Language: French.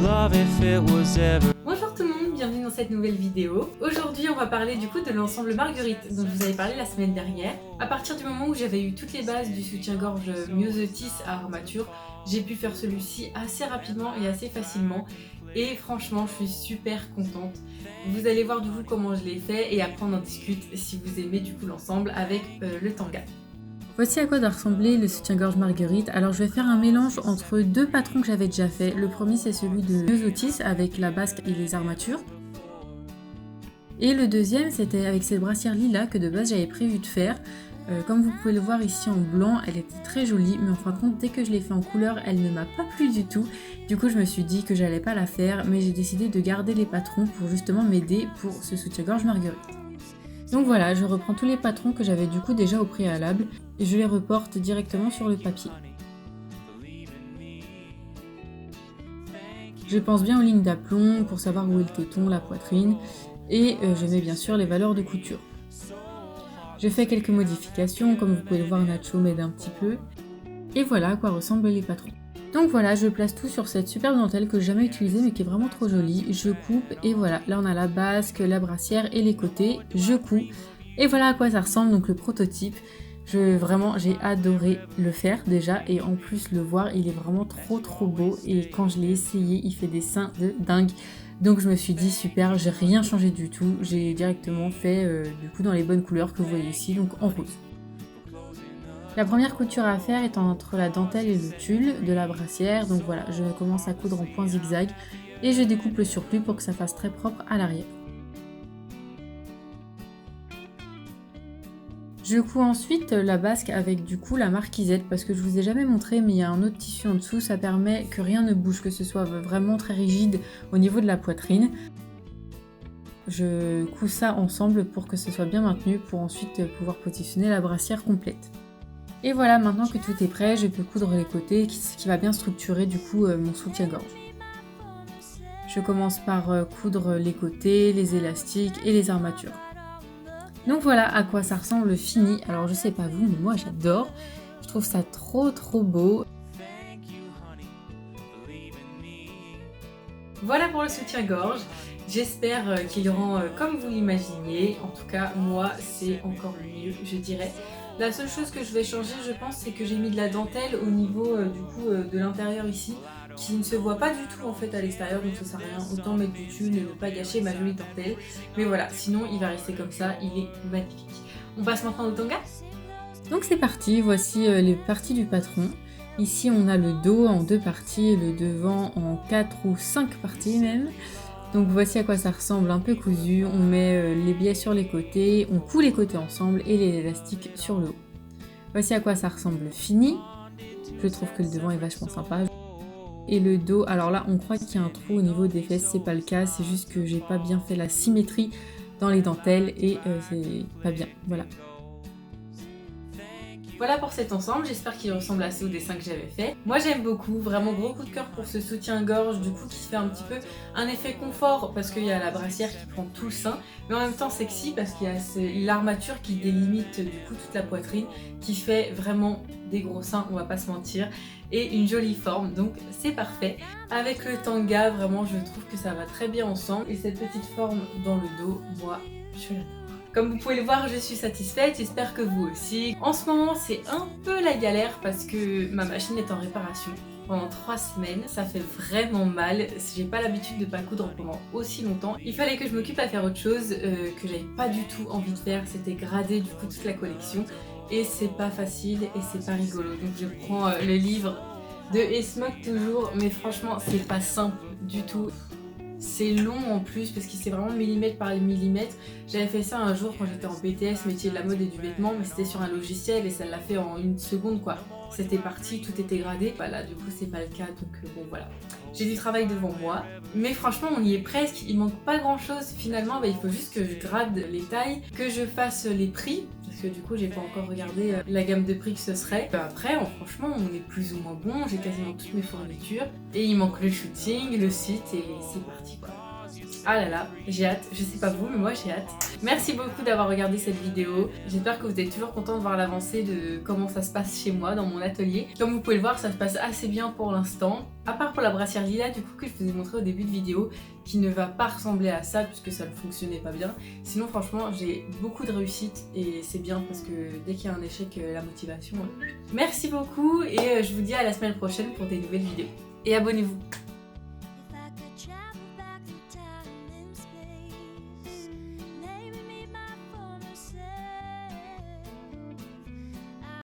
love if it was ever. Bonjour tout le monde, bienvenue dans cette nouvelle vidéo. Aujourd'hui on va parler du coup de l'ensemble Marguerite dont je vous avais parlé la semaine dernière. À partir du moment où j'avais eu toutes les bases du soutien-gorge Myosotis à armature, j'ai pu faire celui-ci assez rapidement et assez facilement. Et franchement je suis super contente. Vous allez voir du coup comment je l'ai fait et après on en discute si vous aimez du coup l'ensemble avec le tanga. Voici à quoi doit ressembler le soutien-gorge Marguerite. Alors je vais faire un mélange entre deux patrons que j'avais déjà fait. Le premier c'est celui de Myosotis avec la basque et les armatures. Et le deuxième c'était avec cette brassière lilas que de base j'avais prévu de faire. Comme vous pouvez le voir ici en blanc, elle était très jolie, mais en fin de compte dès que je l'ai fait en couleur, elle ne m'a pas plu du tout. Du coup je me suis dit que j'allais pas la faire, mais j'ai décidé de garder les patrons pour justement m'aider pour ce soutien-gorge Marguerite. Donc voilà, je reprends tous les patrons que j'avais du coup déjà au préalable et je les reporte directement sur le papier. Je pense bien aux lignes d'aplomb pour savoir où est le téton, la poitrine et je mets bien sûr les valeurs de couture. J'ai fait quelques modifications, comme vous pouvez le voir Nacho m'aide un petit peu. Et voilà à quoi ressemblent les patrons. Donc voilà, je place tout sur cette superbe dentelle que j'ai jamais utilisée mais qui est vraiment trop jolie. Je coupe et voilà, là on a la basque, la brassière et les côtés. Je couds et voilà à quoi ça ressemble, donc le prototype. Vraiment, j'ai adoré le faire déjà et en plus le voir, il est vraiment trop beau et quand je l'ai essayé, il fait des seins de dingue. Donc je me suis dit super, j'ai rien changé du tout, j'ai directement fait du coup dans les bonnes couleurs que vous voyez ici, donc en rose. La première couture à faire est entre la dentelle et le tulle de la brassière, donc voilà, je commence à coudre en point zigzag et je découpe le surplus pour que ça fasse très propre à l'arrière. Je couds ensuite la basque avec du coup la marquisette parce que je vous ai jamais montré mais il y a un autre tissu en dessous, ça permet que rien ne bouge, que ce soit vraiment très rigide au niveau de la poitrine. Je couds ça ensemble pour que ce soit bien maintenu pour ensuite pouvoir positionner la brassière complète. Et voilà, maintenant que tout est prêt, je peux coudre les côtés, ce qui va bien structurer du coup mon soutien-gorge. Je commence par coudre les côtés, les élastiques et les armatures. Donc voilà à quoi ça ressemble fini. Alors je sais pas vous, mais moi j'adore. Je trouve ça trop beau. Voilà pour le soutien-gorge. J'espère qu'il rend comme vous l'imaginez. En tout cas, moi c'est encore mieux, je dirais. La seule chose que je vais changer, je pense, c'est que j'ai mis de la dentelle au niveau de l'intérieur ici, qui ne se voit pas du tout en fait à l'extérieur, donc ça sert à rien. Autant mettre du tulle et ne pas gâcher ma jolie dentelle. Mais voilà, sinon il va rester comme ça, il est magnifique. On passe maintenant au tanga. Donc c'est parti, voici les parties du patron. Ici on a le dos en deux parties, le devant en 4 ou 5 parties même. Donc voici à quoi ça ressemble, un peu cousu, on met les biais sur les côtés, on coud les côtés ensemble et l'élastique sur le haut. Voici à quoi ça ressemble fini, je trouve que le devant est vachement sympa. Et le dos, alors là on croit qu'il y a un trou au niveau des fesses, c'est pas le cas, c'est juste que j'ai pas bien fait la symétrie dans les dentelles et c'est pas bien, voilà. Voilà pour cet ensemble, j'espère qu'il ressemble assez au dessin que j'avais fait. Moi j'aime beaucoup, vraiment gros coup de cœur pour ce soutien-gorge du coup qui fait un petit peu un effet confort parce qu'il y a la brassière qui prend tout le sein, mais en même temps sexy parce qu'il y a l'armature qui délimite du coup toute la poitrine qui fait vraiment des gros seins, on va pas se mentir, et une jolie forme, donc c'est parfait. Avec le tanga, vraiment je trouve que ça va très bien ensemble et cette petite forme dans le dos, moi je l'adore. Comme vous pouvez le voir, je suis satisfaite, j'espère que vous aussi. En ce moment, c'est un peu la galère parce que ma machine est en réparation pendant 3 semaines. Ça fait vraiment mal, j'ai pas l'habitude de pas coudre pendant aussi longtemps. Il fallait que je m'occupe à faire autre chose que j'avais pas du tout envie de faire, c'était grader du coup toute la collection. Et c'est pas facile et c'est pas rigolo. Donc je prends le livre de Esmoc toujours, mais franchement, c'est pas simple du tout. C'est long en plus parce qu'il c'est vraiment millimètre par millimètre. J'avais fait ça un jour quand j'étais en BTS métier de la mode et du vêtement, mais c'était sur un logiciel et ça l'a fait en 1 seconde quoi. C'était parti, tout était gradé. Bah là du coup c'est pas le cas, donc bon voilà. J'ai du travail devant moi, mais franchement on y est presque, il manque pas grand chose finalement. Bah, il faut juste que je grade les tailles, que je fasse les prix, parce que du coup j'ai pas encore regardé la gamme de prix que ce serait. Bah, après franchement on est plus ou moins bon, j'ai quasiment toutes mes fournitures, et il manque le shooting, le site et c'est parti quoi. Ah là là, j'ai hâte, je sais pas vous mais moi j'ai hâte. Merci beaucoup d'avoir regardé cette vidéo, j'espère que vous êtes toujours contents de voir l'avancée de comment ça se passe chez moi dans mon atelier. Comme vous pouvez le voir, ça se passe assez bien pour l'instant, à part pour la brassière Lila du coup que je vous ai montré au début de vidéo, qui ne va pas ressembler à ça puisque ça ne fonctionnait pas bien. Sinon franchement j'ai beaucoup de réussite et c'est bien parce que dès qu'il y a un échec, la motivation. Merci beaucoup et je vous dis à la semaine prochaine pour des nouvelles vidéos. Et abonnez-vous.